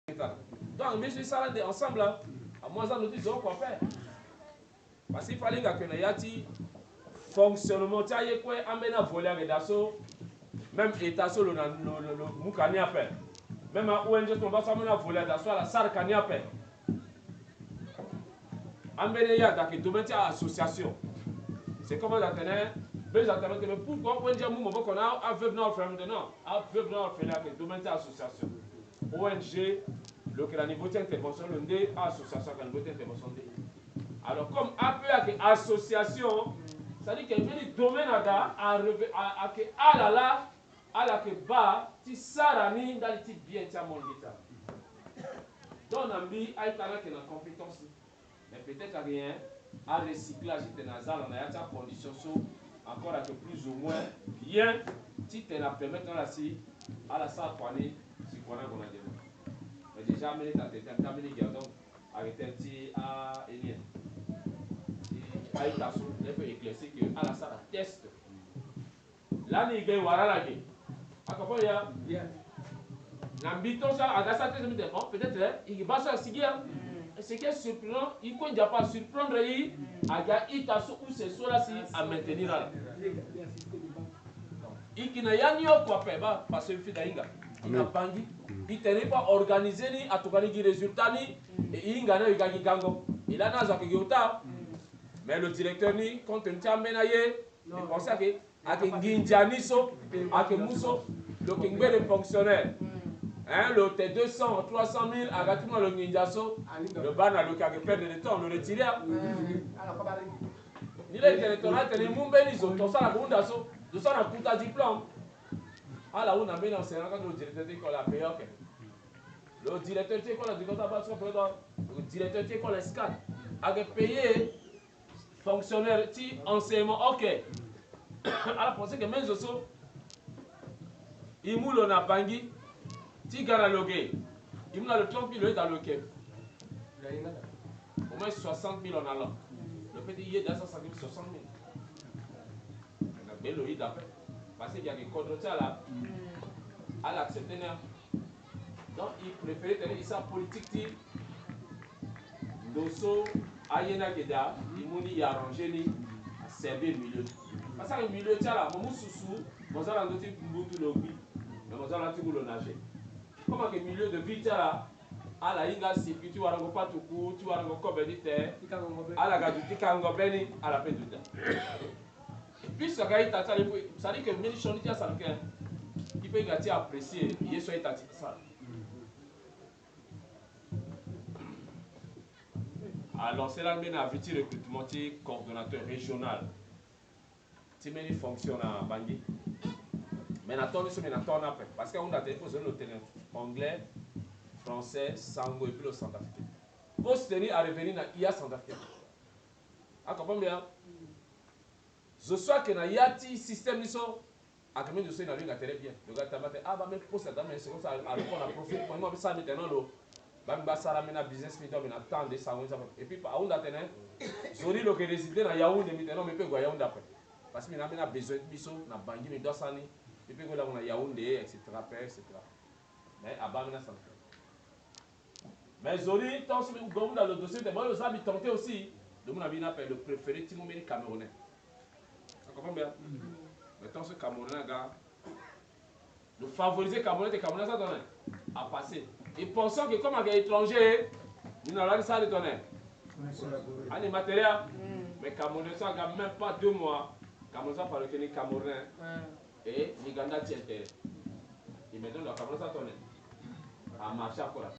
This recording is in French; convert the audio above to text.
Donc, mais je suis ça ensemble, là. À moi, ça nous dit quoi faire. Parce qu'il fallait que nous ayons fonctionnement. Tu sais, quoi, amène à voler avec d'assaut. Même état sur le moukani appel. Même à ONG, on va s'amener à voler d'assaut à la salle kani appel. Amène à dans le domaine de l'association. C'est comme on a tenu. Mais pourquoi ONG, on a un veuve nord, maintenant. Un veuve nord, fait le domaine de l'association. ONG, le niveau d'intervention, le D, association, le niveau d'intervention D. Alors, comme appelé à association, ça dit qu'il y a des domaines à la que bas, ti sarani dans les titres bien, ti amon l'État. Donc, on a mis à l'état qui est en compétence, mais peut-être rien, à recyclage, il y a des conditions encore avec plus ou moins bien, si tu as permettre à la salle pour aller, si on a demandé. Mais déjà, mais tu as terminé, donc, arrêtez à Elien. À l'étation, il faut éclaircir que à la salle test. Là, il y a voilà à quoi il y a l'ambition ça à la salle test peut-être il va se seguir. Ce qui est surprenant, il ne peut pas surprendre il à l'étation où c'est cela si à maintenir là. Il n'a rien eu quoi faire parce que il fait il n'a pas dit il n'est pas organisé ni à tout cas ni résultat ni et il gagne il gagne gango il a n'a pas que mais le directeur ni quand on tient menayer il pensait que avec Nginjaniso avec Mousso le kingbe le fonctionnaire hein le T 200 300 000 avec tout le Nginjaso le ban à le cas perdre de temps le retirer ni le directeur ni mumbe ni zo to ça la bunda so de ça na kuta diplôme à la on a mis enseignant quand le directeur dit qu'on l'a payé ok le directeur dit qu'on a dit qu'on a pas le directeur dit qu'on a scan a payé fonctionnaire ti enseignement ok alors pensez que même zo imulo na bangi ti gara logué il m'a le 30 000 dans le quai au moins 60 000 en allant le petit y est dans 150 000 60 000 mais le il d'après parce qu'il y a des contrôles là à l'accepter donc il préférait tenir sa politique ti dosso ayena geda imuni ya arranger ni à servir milieu parce que le milieu tiens là mon sousou mon zala ndoti mbutu lobi mais mon zala ti le nager comment que milieu de vie tiens là à la inga sipi tu warango patuku tu warango kobedite à la gaduti kango beni à la peduta puis ça gaï tata ça dit que meni choni tia ça que il peut gâter apprécier il est soit tati ça. Alors, c'est là que nous avons un recrutement coordonnateur régional. C'est une fonction à Bangui. Mais nous avons après. Parce qu'on a des postes anglais, français, sango et puis le centrafricain. Pour se tenir à revenir dans l'IA centrafricain. Vous comprenez bien? Je sais que dans l'IA système, nous sommes à combien de choses dans l'IA très bien. Le gars t'a dit, ah, bah, mais pour ça, c'est comme ça, à répondre à profil. Pour moi, ça maintenant, Bambasara mena business mi domi na temps de ça et puis à onda tenen zori lo que résider na Yaoundé maintenant me peut go Yaoundé après parce que mi na mena besoin biso na bangi mi doit sani et puis go là on a Yaoundé etc. mais à bas mena ça mais zori tant si go dans le dossier de moi le ça mi tenté aussi de mon ami n'a le préféré Timo Meni Camerounais tu comprends bien mais tant ce Camerounais gars le favoriser Camerounais ça donne à passer. Et pensons que comme un étranger, nous n'allons pas le donner. Un matériel, mais Camerounais, ça n'a même pas 2 mois. Camerounais, ça parle que les Camerounais et l'Uganda tient intérêt. Et maintenant, le Camerounais, ça donne à marcher encore.